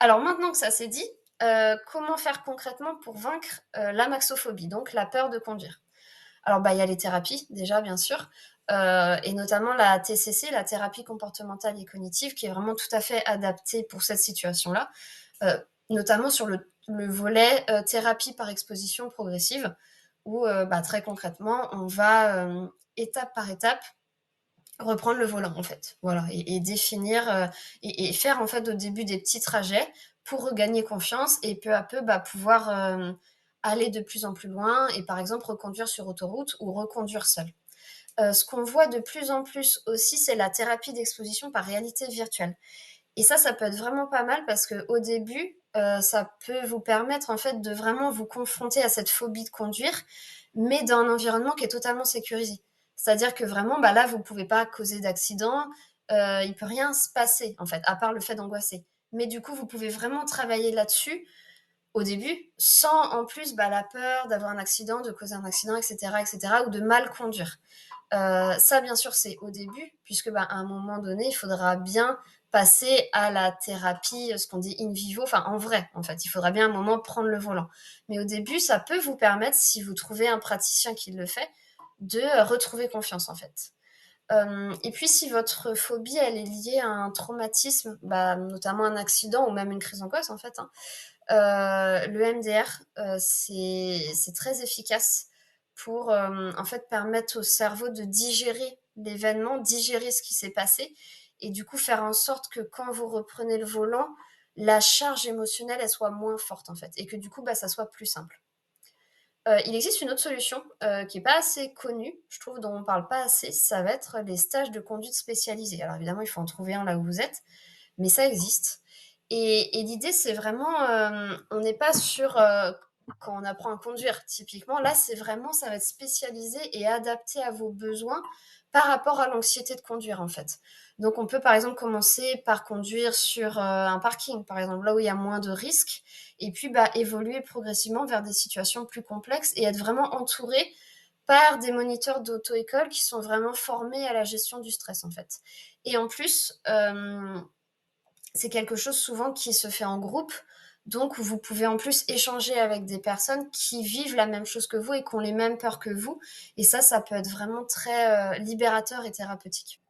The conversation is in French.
Alors maintenant que ça c'est dit, comment faire concrètement pour vaincre, l'amaxophobie, donc la peur de conduire? Alors, bah, il y a les thérapies déjà bien sûr, et notamment la TCC, la thérapie comportementale et cognitive qui est vraiment tout à fait adaptée pour cette situation-là, notamment sur le volet, thérapie par exposition progressive où, bah, très concrètement on va, étape par étape reprendre le volant, en fait. Voilà et définir, et faire, en fait, au début des petits trajets pour regagner confiance et peu à peu, bah, pouvoir, aller de plus en plus loin et par exemple reconduire sur autoroute ou reconduire seul. Ce qu'on voit de plus en plus aussi, c'est la thérapie d'exposition par réalité virtuelle et ça peut être vraiment pas mal parce qu'au début, ça peut vous permettre, en fait, de vraiment vous confronter à cette phobie de conduire, mais dans un environnement qui est totalement sécurisé. C'est-à-dire que vraiment, bah, là, vous pouvez pas causer d'accident, il peut rien se passer, en fait, à part le fait d'angoisser. Mais du coup, vous pouvez vraiment travailler là-dessus, au début, sans en plus, bah, la peur d'avoir un accident, de causer un accident et cetera ou de mal conduire. Ça, bien sûr, c'est au début, puisque, bah, à un moment donné, il faudra bien passer à la thérapie, ce qu'on dit in vivo, enfin en vrai, en fait. Il faudra bien à un moment prendre le volant. Mais au début, ça peut vous permettre, si vous trouvez un praticien qui le fait, de retrouver confiance, en fait. Et puis si votre phobie, elle est liée à un traumatisme, bah, notamment un accident ou même une crise d'angoisse, en fait, hein, le MDR, c'est très efficace pour, en fait, permettre au cerveau de digérer l'événement, digérer ce qui s'est passé et du coup faire en sorte que quand vous reprenez le volant, la charge émotionnelle, elle soit moins forte, en fait et que du coup, bah, ça soit plus simple. Il existe une autre solution, qui est pas assez connue, je trouve, dont on parle pas assez, ça va être les stages de conduite spécialisés. Alors évidemment, il faut en trouver un là où vous êtes, mais ça existe et l'idée, c'est vraiment, on n'est pas sur, quand on apprend à conduire typiquement, là, c'est vraiment ça va être spécialisé et adapté à vos besoins par rapport à l'anxiété de conduire, en fait. Donc on peut, par exemple, commencer par conduire sur, un parking, par exemple, là où il y a moins de risques et puis, bah, évoluer progressivement vers des situations plus complexes et être vraiment entouré par des moniteurs d'auto-école qui sont vraiment formés à la gestion du stress, en fait et en plus, c'est quelque chose souvent qui se fait en groupe, donc vous pouvez en plus échanger avec des personnes qui vivent la même chose que vous et qui ont les mêmes peurs que vous et ça peut être vraiment très, libérateur et thérapeutique.